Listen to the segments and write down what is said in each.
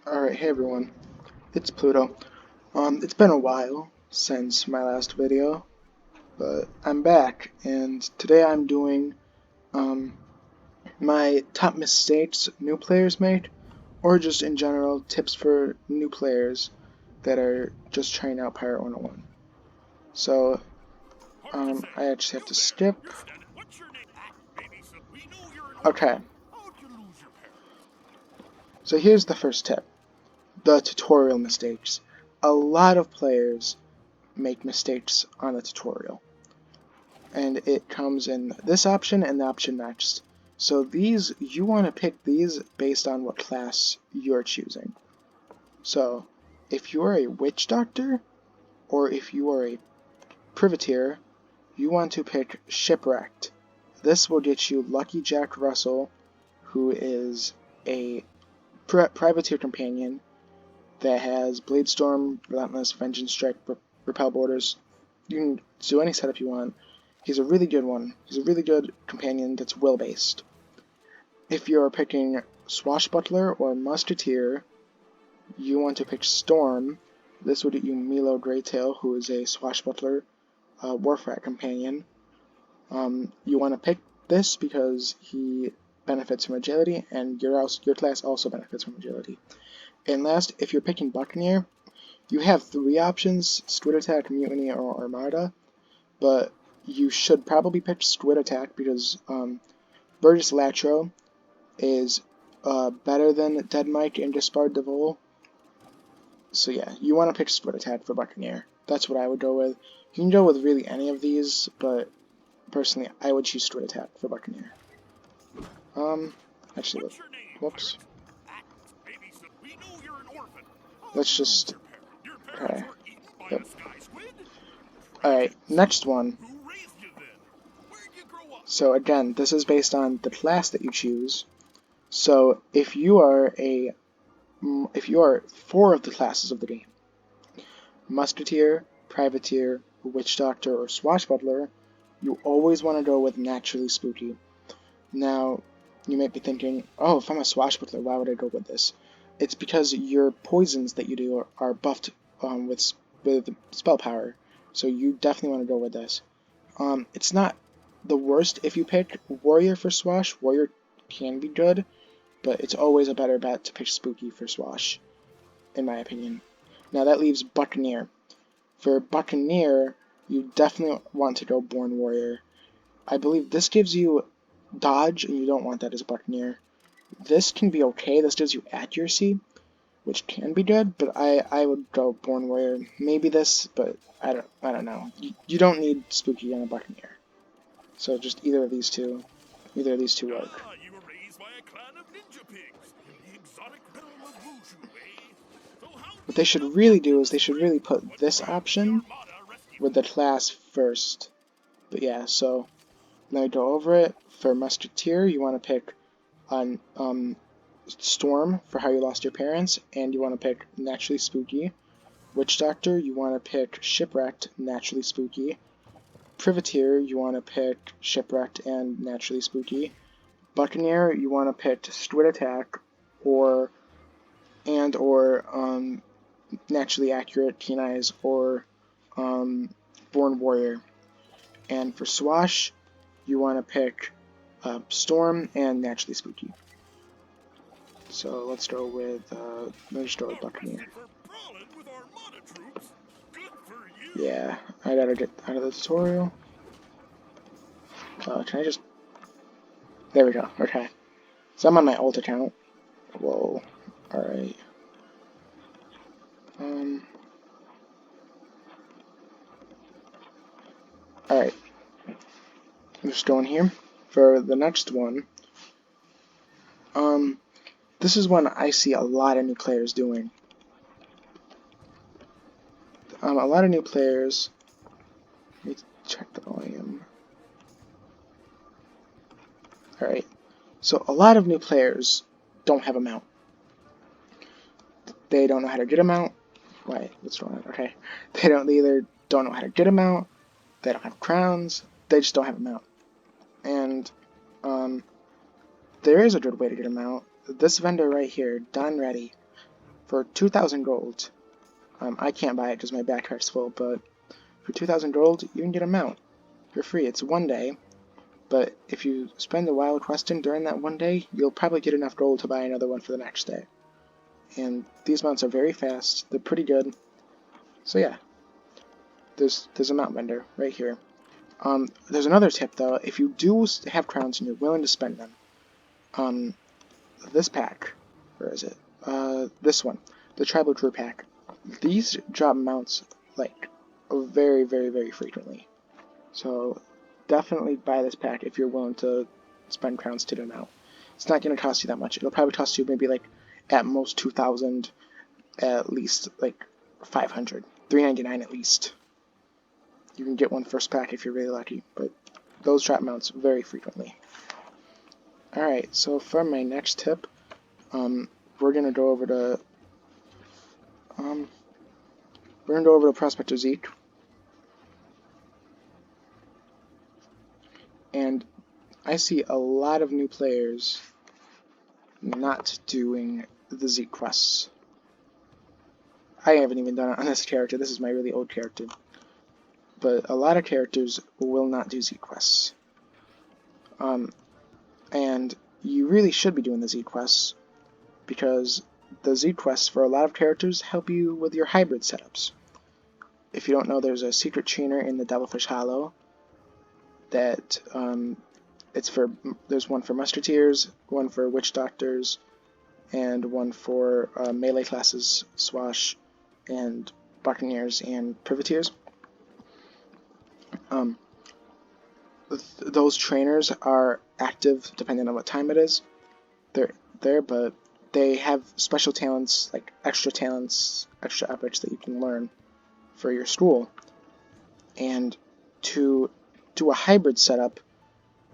Alright, hey everyone, it's Pluto. It's been a while since my last video, but I'm back, and today I'm doing, my top mistakes new players make, or just in general, tips for new players that are just trying out Pirate 101. So, I actually have to skip. Okay, so here's the first tip, the tutorial mistakes. A lot of players make mistakes on the tutorial, and it comes in this option and the option next. So these, you want to pick these based on what class you're choosing. So if you're a witch doctor or if you are a privateer, you want to pick shipwrecked. This will get you Lucky Jack Russell, who is a privateer companion that has Blade Storm, Relentless, Vengeance Strike, Repel Borders. You can do any setup you want. He's a really good one. He's a really good companion that's will-based. If you're picking Swashbuckler or Musketeer, you want to pick Storm. This would get you Milo Greytail, who is a Swashbuckler Warfrat companion. You want to pick this because he benefits from agility, and your class also benefits from agility. And last, if you're picking Buccaneer, you have three options: Squid Attack, Mutiny, or Armada. But you should probably pick Squid Attack because Burgess Latro is better than Dead Mike and Gaspard Devol. So yeah, you want to pick Squid Attack for Buccaneer. That's what I would go with. You can go with really any of these, but personally, I would choose Squid Attack for Buccaneer. Actually, whoops. Let's just... Okay. Yep. Alright, next one. So again, this is based on the class that you choose. So if you are four of the classes of the game, Musketeer, Privateer, Witch Doctor, or Swashbuckler, you always want to go with Naturally Spooky. Now, you might be thinking, oh, if I'm a Swashbuckler, why would I go with this? It's because your poisons that you do are buffed with spell power, so you definitely want to go with this. It's not the worst if you pick Warrior for Swash. Warrior can be good, but it's always a better bet to pick Spooky for Swash, in my opinion. Now that leaves Buccaneer. For Buccaneer, you definitely want to go Born Warrior. I believe this gives you dodge, and you don't want that as a Buccaneer. This can be okay. This gives you accuracy, which can be good, but I would go Born Warrior. Maybe this, but I don't know. You don't need Spooky on a Buccaneer. So just either of these two work. What they should really do is they should really put this option with the class first. But yeah, so let me go over it. For Musketeer, you want to pick on Storm for how you lost your parents, and you want to pick Naturally Spooky. Witch Doctor, you want to pick Shipwrecked, Naturally Spooky. Privateer, you want to pick Shipwrecked and Naturally Spooky. Buccaneer, you want to pick Squid Attack or Naturally Accurate, Keen Eyes, or Born Warrior. And for Swash, you want to pick Storm and Naturally Spooky. So let's go with Buccaneer. Yeah, I gotta get out of the tutorial. Can I just... There we go, okay. So I'm on my alt account. Whoa, alright. Alright. I'm just going here. For the next one, this is one I see a lot of new players doing. A lot of new players... Let me check the volume. Alright. So a lot of new players don't have a mount. They don't know how to get a mount. Wait, what's wrong? Okay. They either don't know how to get a mount, they don't have crowns, they just don't have a mount. And there is a good way to get a mount. This vendor right here, Done Ready, for 2,000 gold. I can't buy it because my backpack's full, but for 2,000 gold, you can get a mount for free. It's 1 day, but if you spend a while questing during that 1 day, you'll probably get enough gold to buy another one for the next day. And these mounts are very fast. They're pretty good. So yeah, there's a mount vendor right here. There's another tip though. If you do have crowns and you're willing to spend them, this pack, where is it? This one, the Tribal Crew pack. These drop mounts like very, very, very frequently. So definitely buy this pack if you're willing to spend crowns to do them out. It's not going to cost you that much. It'll probably cost you maybe like at most 2,000, at least like 500, 399 at least. You can get one first pack if you're really lucky, but those drop mounts very frequently. Alright, so for my next tip, we're gonna go over to Prospector Zeke, and I see a lot of new players not doing the Zeke quests. I haven't even done it on this character. This is my really old character, but a lot of characters will not do Zeke quests. And you really should be doing the Zeke quests, because the Zeke quests for a lot of characters help you with your hybrid setups. If you don't know, there's a secret trainer in the Devilfish Hollow that there's one for Musketeers, one for Witch Doctors, and one for melee classes, Swash, and Buccaneers and Privateers. Those trainers are active depending on what time it is. They're there, but they have special talents, like extra talents, extra epics that you can learn for your school. And to do a hybrid setup,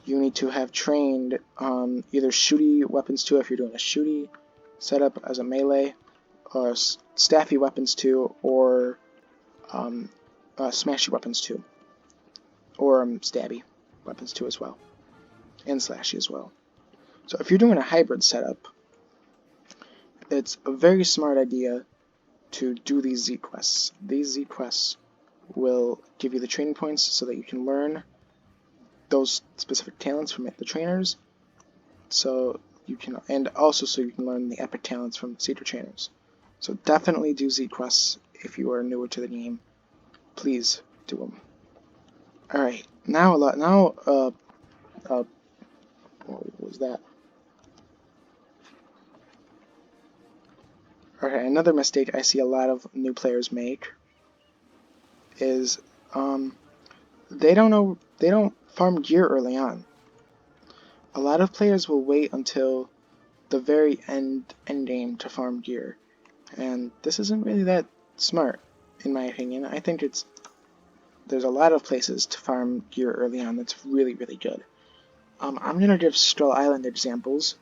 you need to have trained either shooty weapons 2 if you're doing a shooty setup as a melee, or staffy weapons 2, or smashy weapons 2, or stabby weapons 2 as well, and slashy as well. So if you're doing a hybrid setup, it's a very smart idea to do these Zeke quests. These Zeke quests will give you the training points so that you can learn those specific talents from the trainers, so you can, and also so you can learn the epic talents from secret trainers. So definitely do Zeke quests if you are newer to the game. Please do them. Alright, what was that? Okay, another mistake I see a lot of new players make is they don't farm gear early on. A lot of players will wait until the very end game to farm gear, and this isn't really that smart, in my opinion. I think there's a lot of places to farm gear early on that's really, really good. I'm gonna give Skull Island examples.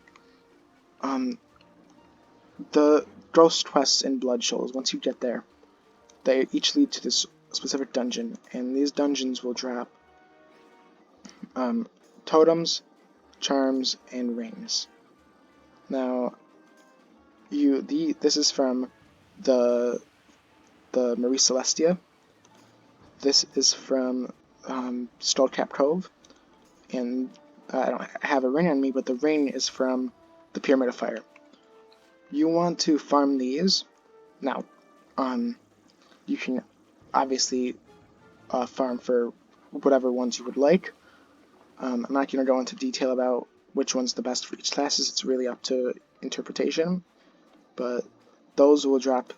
The ghost quests in Blood Shoals, once you get there, they each lead to this specific dungeon, and these dungeons will drop totems, charms, and rings. Now, this is from the Marie Celestia. This is from Skullcap Cove, and I don't have a ring on me, but the ring is from the Pyramid of Fire. You want to farm these. Now, you can obviously farm for whatever ones you would like. I'm not going to go into detail about which one's the best for each classes. It's really up to interpretation. But those will drop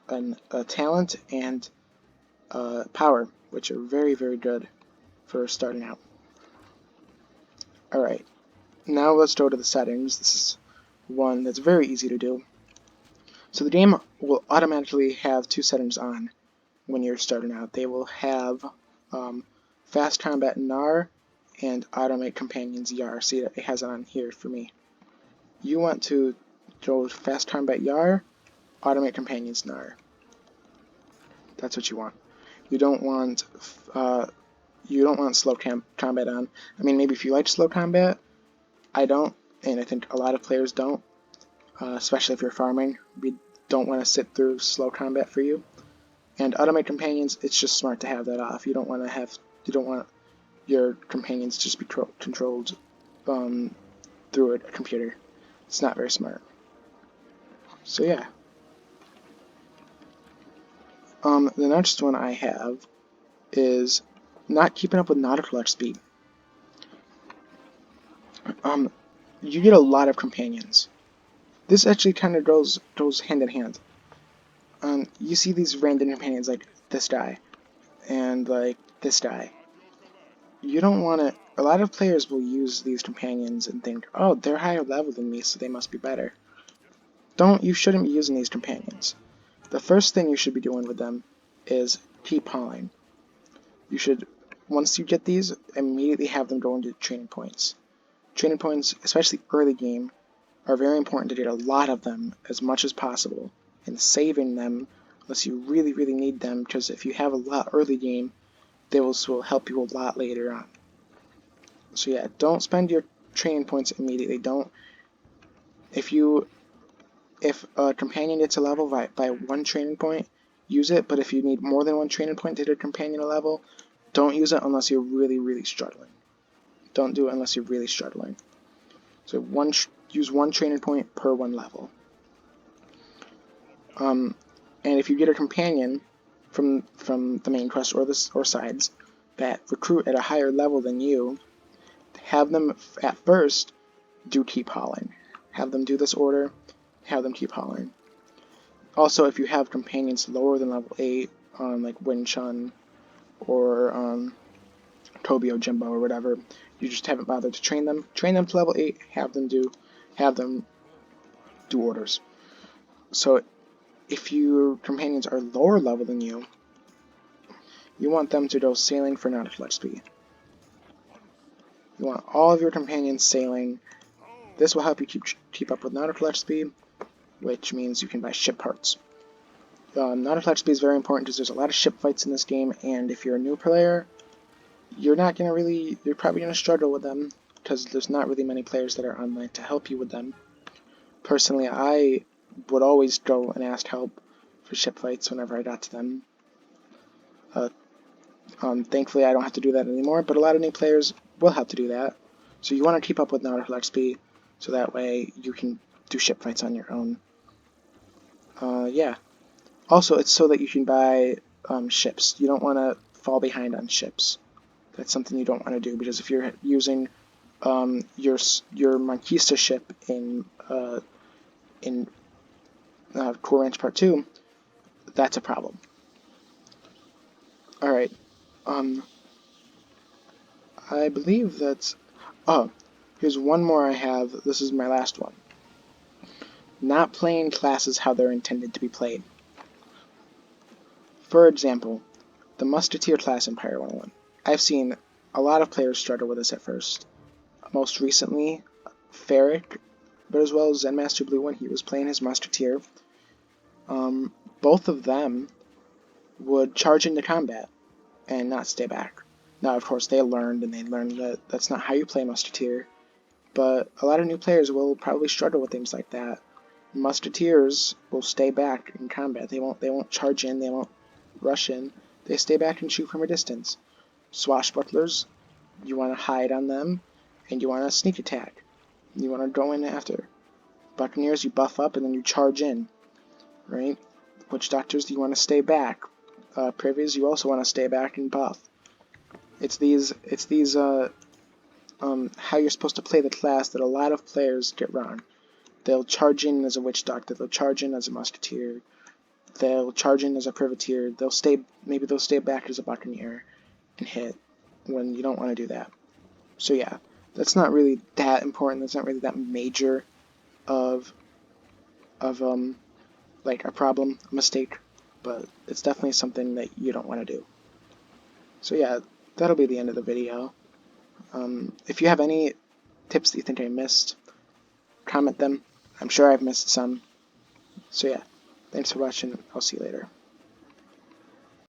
a talent and power, which are very, very good for starting out. Alright, now let's go to the settings. This is one that's very easy to do. So the game will automatically have 2 settings on when you're starting out. They will have Fast Combat NAR and Automate Companions YAR. See, it has it on here for me. You want to go Fast Combat YAR, Automate Companions NAR. That's what you want. You don't want slow combat on. I mean, maybe if you like slow combat. I don't, and I think a lot of players don't, especially if you're farming. don't want to sit through slow combat for you. And automate companions, it's just smart to have that off. You don't want your companions to just be controlled through a computer. It's not very smart. So yeah. The next one I have is not keeping up with nautical speed. You get a lot of companions. This actually kind of goes hand in hand. You see these random companions like this guy and like this guy. You don't want to. A lot of players will use these companions and think, oh, they're higher level than me, so they must be better. You shouldn't be using these companions. The first thing you should be doing with them is keep hauling. You should, once you get these, immediately have them go into training points. Training points, especially early game, are very important to get a lot of them as much as possible, and saving them unless you really, really need them, because if you have a lot early game, they will help you a lot later on. So yeah, don't spend your training points immediately. If a companion gets a level by one training point, use it, but if you need more than one training point to get a companion a level, don't use it unless you're really, really struggling. Don't do it unless you're really struggling. So use one training point per one level. And if you get a companion from the main quest or sides that recruit at a higher level than you, have them at first do keep hauling. Have them do this order, have them keep hauling. Also, if you have companions lower than level 8, like Win Chun or Tobio Jimbo or whatever, you just haven't bothered to train them. Train them to level 8, have them do orders. So if your companions are lower level than you want them to go sailing for nautical XP. You want all of your companions sailing. This will help you keep up with nautical XP, which means you can buy ship parts. Nautical XP is very important because there's a lot of ship fights in this game, and if you're a new player, you're probably gonna struggle with them because there's not really many players that are online to help you with them. Personally, I would always go and ask help for ship fights whenever I got to them. Thankfully, I don't have to do that anymore, but a lot of new players will have to do that. So you want to keep up with nautical XP, so that way you can do ship fights on your own. Yeah. Also, it's so that you can buy ships. You don't want to fall behind on ships. That's something you don't want to do, because if you're using your Marquista ship in Cool Ranch Part 2, that's a problem. Alright. I believe that's... Oh, here's one more I have. This is my last one. Not playing classes how they're intended to be played. For example, the Musketeer class in Pirate101. I've seen a lot of players struggle with this at first. Most recently, Ferric, but as well as Zen Master Blue when he was playing his Musketeer. Both of them would charge into combat and not stay back. Now, of course, they learned that that's not how you play Musketeer, but a lot of new players will probably struggle with things like that. Musketeers will stay back in combat. They won't charge in, they won't rush in. They stay back and shoot from a distance. Swashbucklers, you want to hide on them, and you want to sneak attack. You want to go in after. Buccaneers, you buff up and then you charge in, right? Witch Doctors, you want to stay back. Privies, you also want to stay back and buff. It's these how you're supposed to play the class that a lot of players get wrong. They'll charge in as a Witch Doctor, they'll charge in as a Musketeer, they'll charge in as a Privateer, maybe they'll stay back as a Buccaneer and hit when you don't want to do that. So yeah, that's not really that important, that's not really that major of like a problem, a mistake, but it's definitely something that you don't want to do. So yeah, that'll be the end of the video. If you have any tips that you think I missed, comment them. I'm sure I've missed some. So yeah, thanks for watching. I'll see you later.